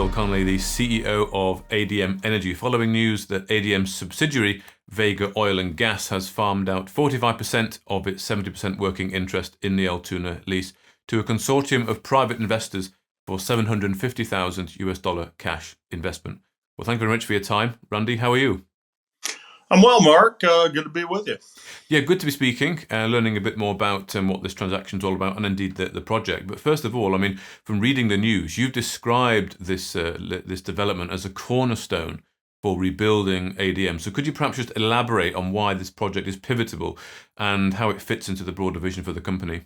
Randall Connolly, the CEO of ADM Energy, following news that ADM's subsidiary, Vega Oil and Gas, has farmed out 45% of its 70% working interest in the Altoona lease to a consortium of private investors for $750,000 cash investment. Well, thank you very much for your time. Randy, how are you? I'm well, Mark. Good to be with you. Yeah, good to be speaking, learning a bit more about what this transaction's all about, and indeed the project. But first of all, I mean, from reading the news, you've described this this development as a cornerstone for rebuilding ADM. So could you perhaps just elaborate on why this project is pivotal and how it fits into the broader vision for the company?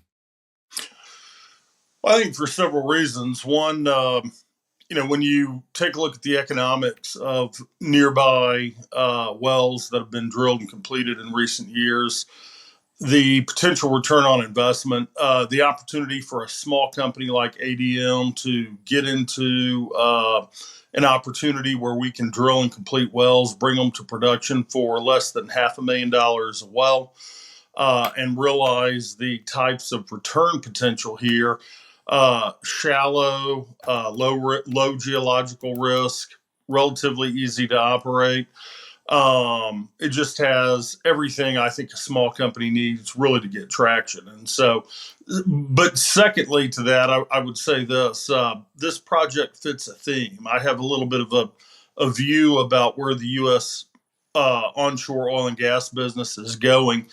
Well, I think for several reasons. One, when you take a look at the economics of nearby wells that have been drilled and completed in recent years, the potential return on investment, the opportunity for a small company like ADM to get into an opportunity where we can drill and complete wells, bring them to production for less than $500,000 a well, and realize the types of return potential here. Shallow, low geological risk, relatively easy to operate. It just has everything I think a small company needs really to get traction. And so, but secondly to that, I would say this project fits a theme. I have a little bit of a view about where the U.S. Onshore oil and gas business is going.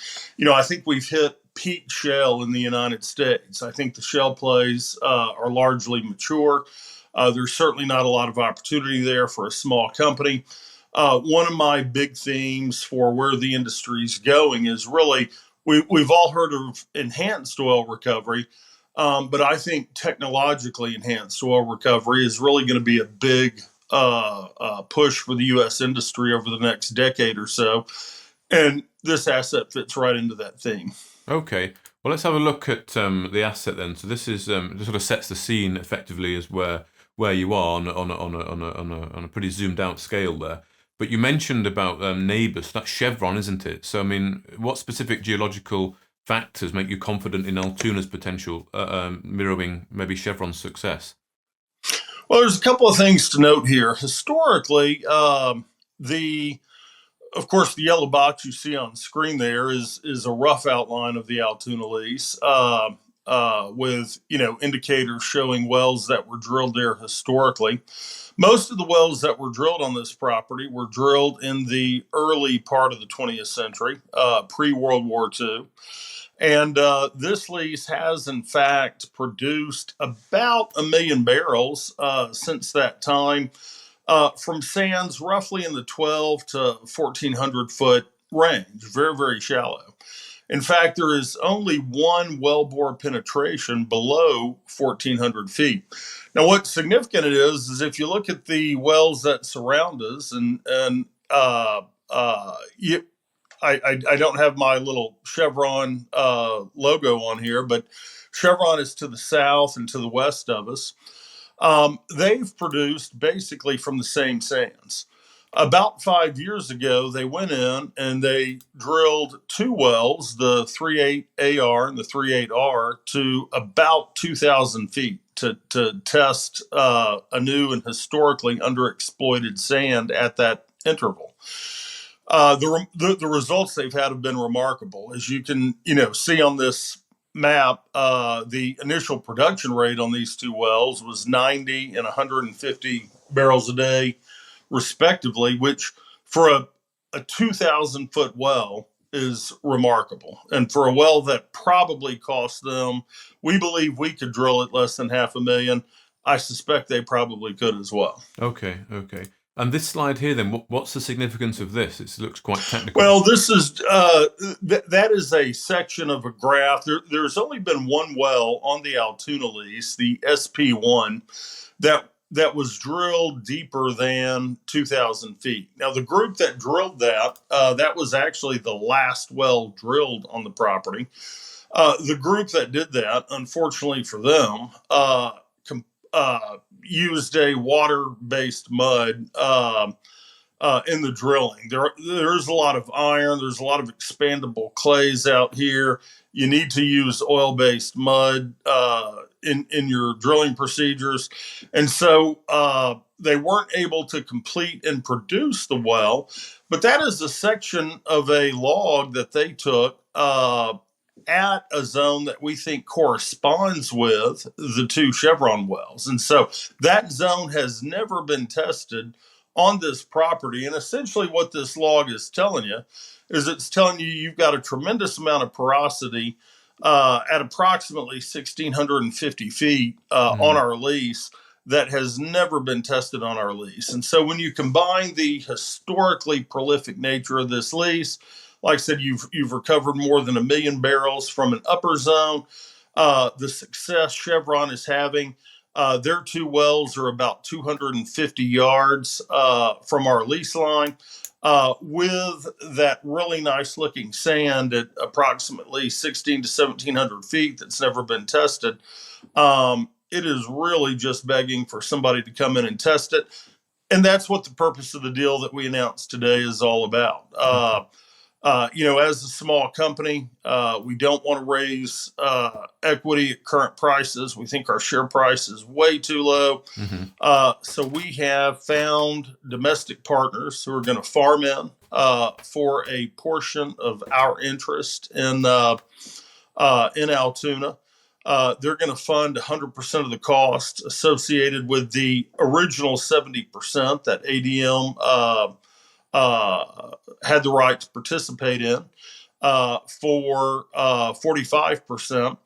I think we've hit peak shale in the United States. I think the shale plays are largely mature. There's certainly not a lot of opportunity there for a small company. One of my big themes for where the industry's going is really, we've all heard of enhanced oil recovery, but I think technologically enhanced oil recovery is really going to be a big push for the U.S. industry over the next decade or so. And this asset fits right into that theme. Okay, well, let's have a look at the asset then. So this is this sort of sets the scene effectively as where you are on a pretty zoomed out scale there. But you mentioned about neighbours. That's Chevron, isn't it? So I mean, what specific geological factors make you confident in Altoona's potential, mirroring maybe Chevron's success? Well, there's a couple of things to note here. Historically, of course, the yellow box you see on the screen there is a rough outline of the Altoona lease, with indicators showing wells that were drilled there historically. Most of the wells that were drilled on this property were drilled in the early part of the 20th century, pre-World War II. And this lease has, in fact, produced about 1 million barrels since that time. From sands roughly in the 12 to 1,400 foot range, very, very shallow. In fact, there is only one wellbore penetration below 1,400 feet. Now, what's significant is if you look at the wells that surround us, I don't have my little Chevron logo on here, but Chevron is to the south and to the west of us. They've produced basically from the same sands. About 5 years ago, they went in and they drilled 2 wells, the 38AR and the 38R, to about 2,000 feet to test a new and historically underexploited sand at that interval. The results they've had have been remarkable. As you can see on this map, the initial production rate on these 2 wells was 90 and 150 barrels a day, respectively, which for a 2,000 foot well is remarkable. And for a well that probably cost them, we believe we could drill it less than $500,000. I suspect they probably could as well. Okay. And this slide here, then, what's the significance of this? It looks quite technical. Well, this is that is a section of a graph. There's only been one well on the Altoona lease, the SP1, that was drilled deeper than 2,000 feet. Now, the group that drilled that was actually the last well drilled on the property. The group that did that, unfortunately for them, used a water-based mud in the drilling. There's a lot of iron. There's a lot of expandable clays out here. You need to use oil-based mud in your drilling procedures, and so they weren't able to complete and produce the well. But that is a section of a log that they took at a zone that we think corresponds with the two Chevron wells. And so that zone has never been tested on this property. And essentially, what this log is telling you is it's telling you you've got a tremendous amount of porosity at approximately 1,650 feet on our lease that has never been tested on our lease. And so when you combine the historically prolific nature of this lease, like I said, you've recovered more than 1 million barrels from an upper zone. The success Chevron is having, their two wells are about 250 yards from our lease line, with that really nice looking sand at approximately 16 to 1,700 feet that's never been tested. It is really just begging for somebody to come in and test it. And that's what the purpose of the deal that we announced today is all about. As a small company, we don't want to raise equity at current prices. We think our share price is way too low. So we have found domestic partners who are going to farm in for a portion of our interest in Altoona. They're going to fund 100% of the cost associated with the original 70% that ADM had the right to participate in for 45%.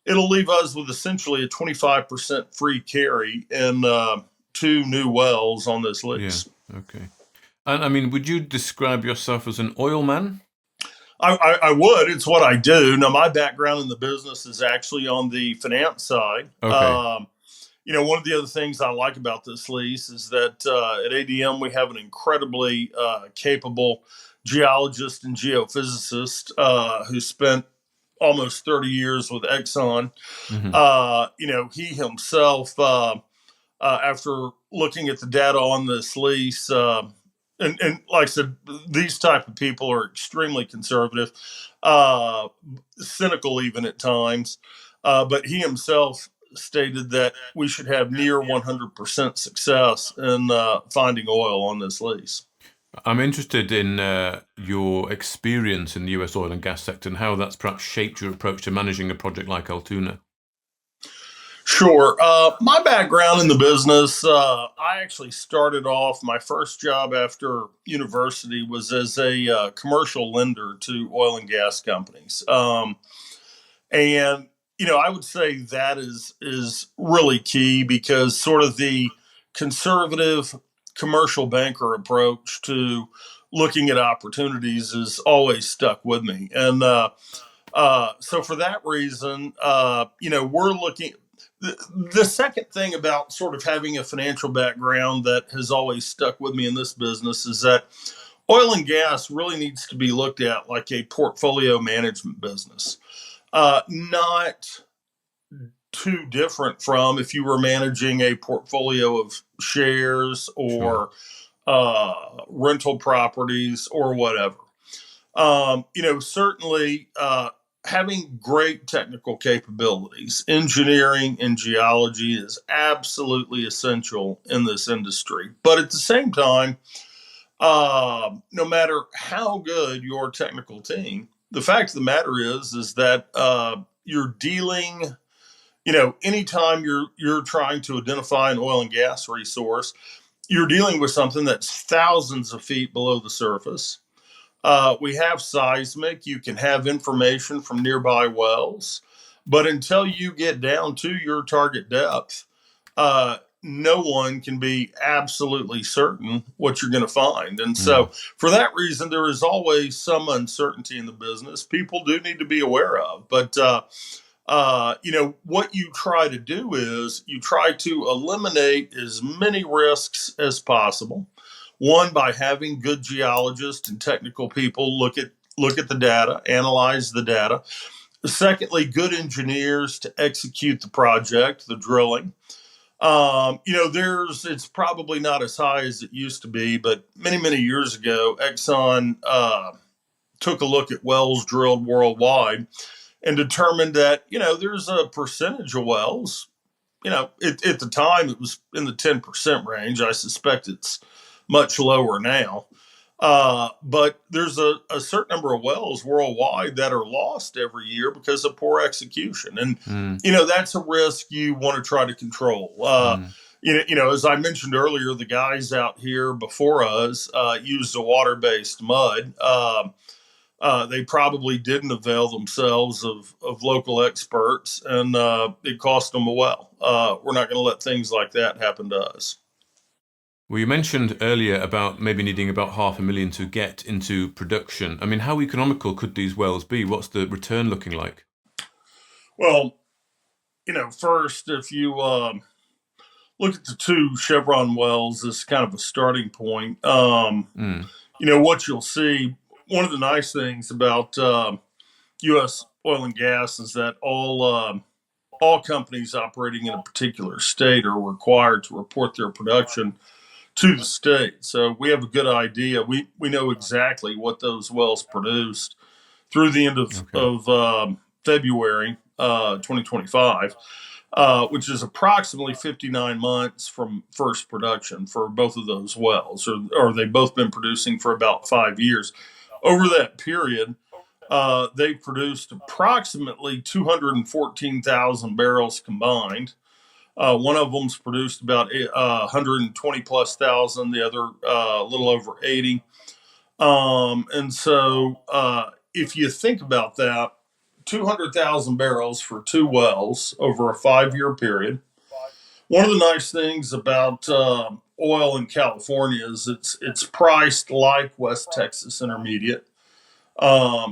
It'll leave us with essentially a 25% free carry in two new wells on this lease. Yeah, okay. And I mean, would you describe yourself as an oil man? I would. It's what I do. Now, my background in the business is actually on the finance side. Okay. One of the other things I like about this lease is that at ADM, we have an incredibly capable geologist and geophysicist who spent almost 30 years with Exxon. He himself, after looking at the data on this lease, and like I said, these type of people are extremely conservative, cynical even at times. But he himself stated that we should have near 100% success in finding oil on this lease. I'm interested in your experience in the US oil and gas sector and how that's perhaps shaped your approach to managing a project like Altuna. Sure. My background in the business, I actually started off, my first job after university was as a commercial lender to oil and gas companies. I would say that is really key because sort of the conservative commercial banker approach to looking at opportunities has always stuck with me. And so for that reason, we're looking. The second thing about sort of having a financial background that has always stuck with me in this business is that oil and gas really needs to be looked at like a portfolio management business. Not too different from if you were managing a portfolio of shares or rental properties or whatever. Certainly having great technical capabilities, engineering and geology is absolutely essential in this industry. But at the same time, no matter how good your technical team, the fact of the matter is that you're dealing, anytime you're trying to identify an oil and gas resource, you're dealing with something that's thousands of feet below the surface. We have seismic. You can have information from nearby wells, but until you get down to your target depth, no one can be absolutely certain what you're going to find. And so for that reason, there is always some uncertainty in the business people do need to be aware of. But, what you try to do is you try to eliminate as many risks as possible. One, by having good geologists and technical people look at the data, analyze the data. Secondly, good engineers to execute the project, the drilling. It's probably not as high as it used to be, but many, many years ago, Exxon took a look at wells drilled worldwide and determined that, there's a percentage of wells, at the time it was in the 10% range. I suspect it's much lower now. But there's a certain number of wells worldwide that are lost every year because of poor execution. And, Mm, that's a risk you want to try to control. mm. As I mentioned earlier, the guys out here before us used a water-based mud. They probably didn't avail themselves of local experts, and it cost them a well. We're not going to let things like that happen to us. Well, you mentioned earlier about maybe needing about 500,000 to get into production. I mean, how economical could these wells be? What's the return looking like? Well, first, if you look at the two Chevron wells as kind of a starting point, Mm, what you'll see, one of the nice things about U.S. oil and gas is that all companies operating in a particular state are required to report their production to the state. So we have a good idea. We know exactly what those wells produced through the end okay. of February 2025, which is approximately 59 months from first production for both of those wells, or they've both been producing for about 5 years. Over that period, they've produced approximately 214,000 barrels combined. One of them's produced about 120 plus thousand, the other a little over 80. And so if you think about that, 200,000 barrels for two wells over a 5 year period. One of the nice things about oil in California is it's priced like West Texas Intermediate.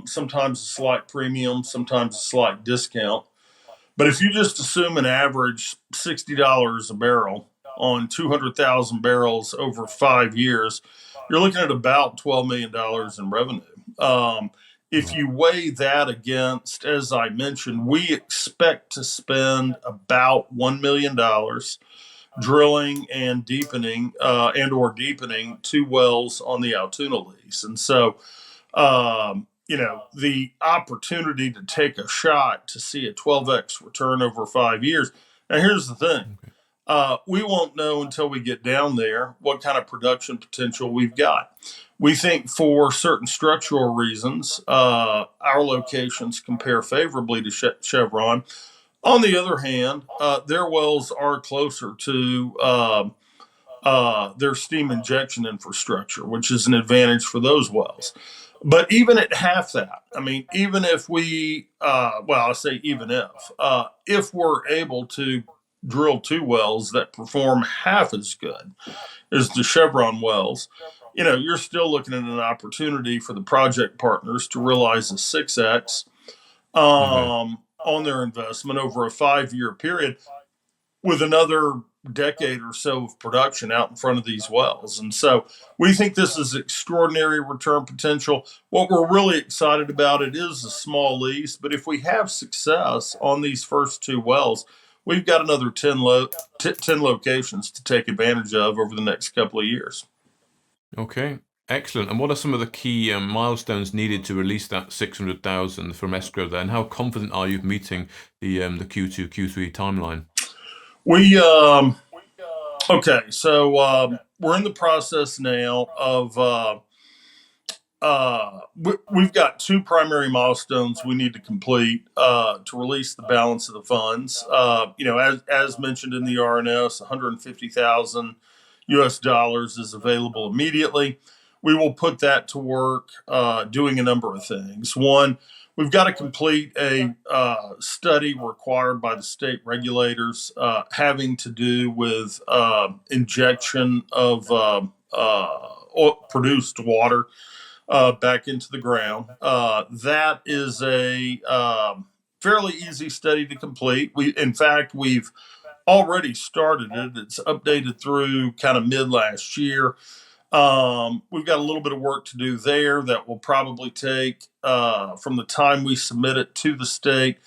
Sometimes a slight premium, sometimes a slight discount. But if you just assume an average $60 a barrel on 200,000 barrels over 5 years, you're looking at about $12 million in revenue. If Wow. you weigh that against, as I mentioned, we expect to spend about $1 million drilling and deepening and or deepening two wells on the Altoona lease. And so the opportunity to take a shot to see a 12x return over 5 years. Now, here's the thing. Okay. We won't know until we get down there what kind of production potential we've got. We think for certain structural reasons, our locations compare favorably to Chevron. On the other hand, their wells are closer to their steam injection infrastructure, which is an advantage for those wells. But even at half that, I mean, even if I say even if we're able to drill two wells that perform half as good as the Chevron wells, you're still looking at an opportunity for the project partners to realize a 6x Okay. on their investment over a 5 year period with another decade or so of production out in front of these wells. And so we think this is extraordinary return potential. What we're really excited about, it is a small lease, but if we have success on these first two wells, we've got another 10 locations to take advantage of over the next couple of years. Okay. Excellent. And what are some of the key milestones needed to release that 600,000 from escrow there? And how confident are you of meeting the Q2, Q3 timeline? We okay, so we're in the process now of we've got two primary milestones we need to complete to release the balance of the funds. As mentioned in the RNS, 150,000 US dollars is available immediately. We will put that to work doing a number of things. One, we've got to complete a study required by the state regulators having to do with injection of produced water back into the ground. That is a fairly easy study to complete. In fact, we've already started it. It's updated through kind of mid last year. We've got a little bit of work to do there that will probably take from the time we submit it to the state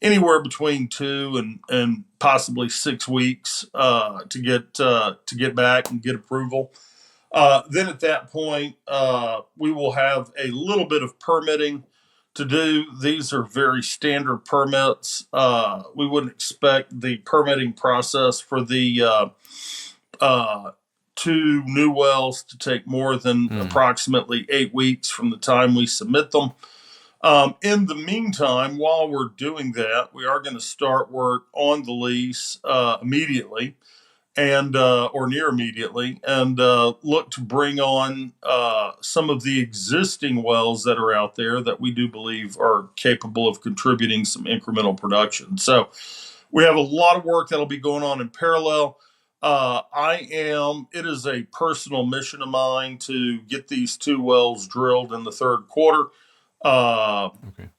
anywhere between 2 and possibly 6 weeks to get back and get approval. Then at that point, we will have a little bit of permitting to do. These are very standard permits. We wouldn't expect the permitting process for the two new wells to take more than approximately 8 weeks from the time we submit them. In the meantime, while we're doing that, we are going to start work on the lease immediately, and or near immediately, and look to bring on some of the existing wells that are out there that we do believe are capable of contributing some incremental production. So we have a lot of work that'll be going on in parallel. It is a personal mission of mine to get these two wells drilled in the third quarter.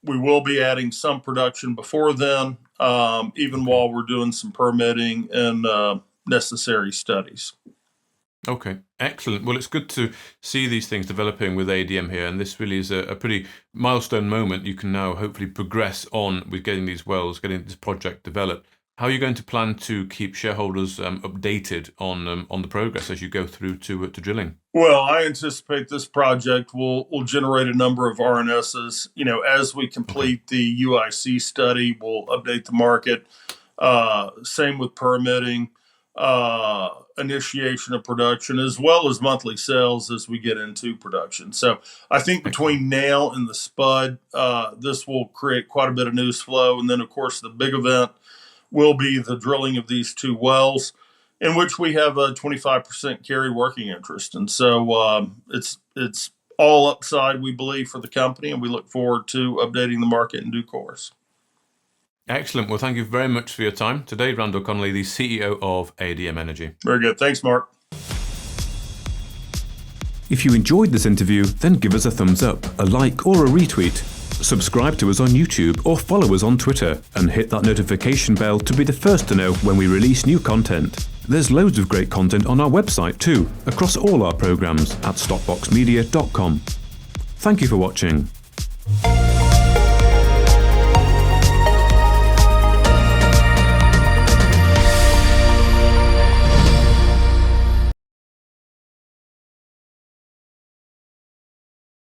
We will be adding some production before then, even while we're doing some permitting and necessary studies. Okay, excellent. Well, it's good to see these things developing with ADM here, and this really is a pretty milestone moment. You can now hopefully progress on with getting these wells, getting this project developed. How are you going to plan to keep shareholders updated on the progress as you go through to drilling? Well, I anticipate this project will generate a number of RNSs. As we complete the UIC study, we'll update the market. Same with permitting, initiation of production, as well as monthly sales as we get into production. So I think between now and the spud, this will create quite a bit of news flow. And then, of course, the big event will be the drilling of these two wells, in which we have a 25% carried working interest. And so it's all upside, we believe, for the company, and we look forward to updating the market in due course. Excellent. Well, thank you very much for your time today, Randall Connolly, the CEO of ADM Energy. Very good. Thanks, Mark. If you enjoyed this interview, then give us a thumbs up, a like, or a retweet. Subscribe to us on YouTube or follow us on Twitter, and hit that notification bell to be the first to know when we release new content. There's loads of great content on our website too, across all our programs at StockBoxMedia.com. Thank you for watching.